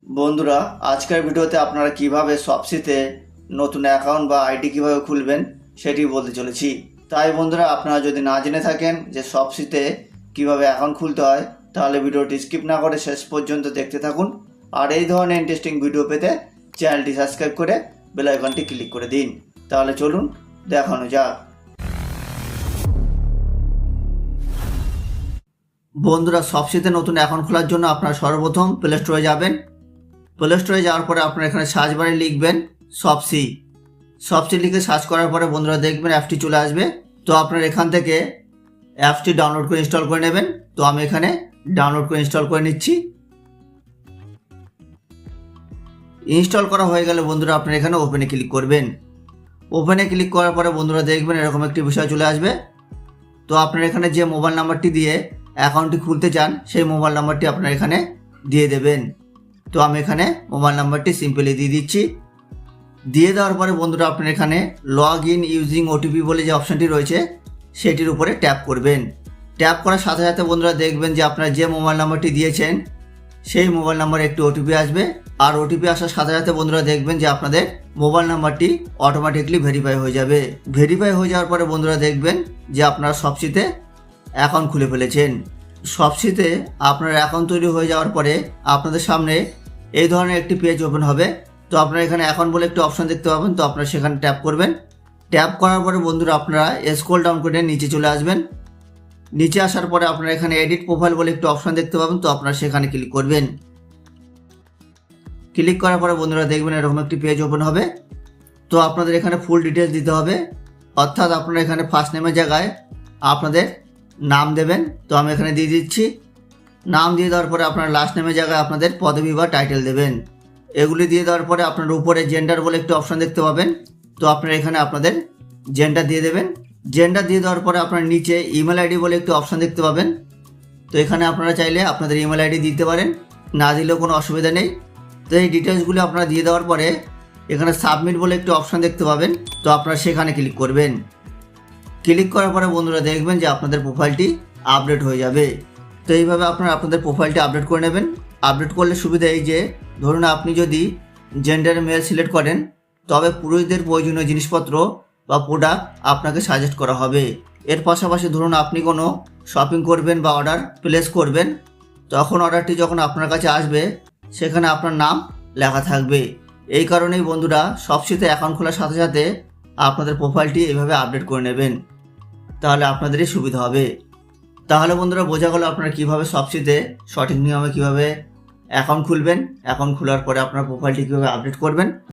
বন্ধুরা, আজকের ভিডিওতে আপনারা কিভাবে শপসিতে নতুন অ্যাকাউন্ট বা আইডি কিভাবে খুলবেন সেটি বলতে চলেছি। তাই বন্ধুরা, আপনারা যদি না জেনে থাকেন যে শপসিতে কিভাবে অ্যাকাউন্ট খুলতে হয়, তাহলে ভিডিওটি স্কিপ না করে শেষ পর্যন্ত দেখতে থাকুন। আর এই ধরনের ইন্টারেস্টিং ভিডিও পেতে চ্যানেলটি সাবস্ক্রাইব করে বেল আইকনটি ক্লিক করে দিন। তাহলে চলুন দেখানো যাক। বন্ধুরা, শপসিতে নতুন অ্যাকাউন্ট খোলার জন্য আপনারা সর্বপ্রথম প্লে স্টোরে যাবেন। প্লে স্টোরে যাওয়ার পরে আপনারা এখানে সার্চ বারে লিখবেন শপসি। শপসি লিখে সার্চ করার পরে বন্ধুরা দেখবেন অ্যাপটি চলে আসবে। তো আপনারা এখান থেকে অ্যাপটি ডাউনলোড করে ইনস্টল করে নেবেন। তো আমি এখানে ডাউনলোড করে ইনস্টল করে নিচ্ছি। ইনস্টল করা হয়ে গেলে বন্ধুরা আপনারা এখানে ওপেনে ক্লিক করবেন। ওপেনে ক্লিক করার পরে বন্ধুরা দেখবেন এরকম একটি বিষয় চলে আসবে। তো আপনারা এখানে যে মোবাইল নাম্বারটি দিয়ে অ্যাকাউন্টটি খুলতে চান সেই মোবাইল নাম্বারটি আপনারা এখানে দিয়ে দেবেন। তো আমি এখানে মোবাইল নাম্বারটি সিম্পলি দিয়ে দিচ্ছি। দিয়ে দেওয়ার পরে বন্ধুরা আপনারা এখানে লগ ইন ইউজিং ওটিপি বলে যে অপশানটি রয়েছে সেটির উপরে ট্যাপ করবেন। ট্যাপ করার সাথে সাথে বন্ধুরা দেখবেন যে আপনারা যে মোবাইল নাম্বারটি দিয়েছেন সেই মোবাইল নাম্বারে একটি ওটিপি আসবে। আর ওটিপি আসার সাথে সাথে বন্ধুরা দেখবেন যে আপনাদের মোবাইল নাম্বারটি অটোমেটিকলি ভেরিফাই হয়ে যাবে। ভেরিফাই হয়ে যাওয়ার পরে বন্ধুরা দেখবেন যে আপনারা শপসিতে অ্যাকাউন্ট খুলে ফেলেছেন। শপসিতে আপনার অ্যাকাউন্ট তৈরি হয়ে যাওয়ার পরে আপনাদের সামনে এই ধরনের একটি পেজ ওপেন হবে। তো আপনারা এখানে অ্যাকাউন্ট বলে একটি অপশান দেখতে পাবেন। তো আপনারা সেখানে ট্যাপ করবেন। ট্যাপ করার পরে বন্ধুরা আপনারা স্ক্রল ডাউন করে নিচে চলে আসবেন। নিচে আসার পরে আপনারা এখানে এডিট প্রোফাইল বলে একটি অপশান দেখতে পাবেন। তো আপনারা সেখানে ক্লিক করবেন। ক্লিক করার পরে বন্ধুরা দেখবেন এরকম একটি পেজ ওপেন হবে। তো আপনাদের এখানে ফুল ডিটেলস দিতে হবে, অর্থাৎ আপনারা এখানে ফার্স্ট নেমের জায়গায় আপনাদের নাম দেবেন। তো আমি এখানে দিয়ে দিচ্ছি। নাম দিয়ে দেওয়ার পরে আপনার লাস্ট নেমের জায়গায় আপনাদের পদবি বা টাইটেল দেবেন। এগুলি দিয়ে দেওয়ার পরে আপনার উপরে জেন্ডার বলে একটি অপশান দেখতে পাবেন। তো আপনারা এখানে আপনাদের জেন্ডার দিয়ে দেবেন। জেন্ডার দিয়ে দেওয়ার পরে আপনার নিচে ইমেল আইডি বলে একটি অপশান দেখতে পাবেন। তো এখানে আপনারা চাইলে আপনাদের ইমেল আইডি দিতে পারেন, না দিলেও কোনো অসুবিধা নেই। তো এই ডিটেলসগুলি আপনারা দিয়ে দেওয়ার পরে এখানে সাবমিট বলে একটি অপশান দেখতে পাবেন। তো আপনারা সেখানে ক্লিক করবেন। ক্লিক করার পরে বন্ধুরা দেখবেন যে আপনাদের প্রোফাইলটি আপডেট হয়ে যাবে। তো এইভাবে আপনারা আপনাদের প্রোফাইলটি আপডেট করে নেবেন। আপডেট করলে সুবিধা এই যে, ধরুন আপনি যদি জেন্ডার মেল সিলেক্ট করেন তবে পুরুষদের প্রয়োজনীয় জিনিসপত্র বা প্রোডাক্ট আপনাকে সাজেস্ট করা হবে। এর পাশাপাশি ধরুন আপনি কোনো শপিং করবেন বা অর্ডার প্লেস করবেন, তখন অর্ডারটি যখন আপনার কাছে আসবে সেখানে আপনার নাম লেখা থাকবে। এই কারণেই বন্ধুরা শপসিতে অ্যাকাউন্ট খোলার সাথে সাথে আপনাদের প্রোফাইলটি এইভাবে আপডেট করে নেবেন, তাহলে আপনাদেরই সুবিধা হবে। তাহলে বন্ধুরা বোঝা গেল আপনারা কীভাবে শপসিতে সঠিক নিয়মে কীভাবে অ্যাকাউন্ট খুলবেন, অ্যাকাউন্ট খোলার পরে আপনার প্রোফাইলটি কীভাবে আপডেট করবেন।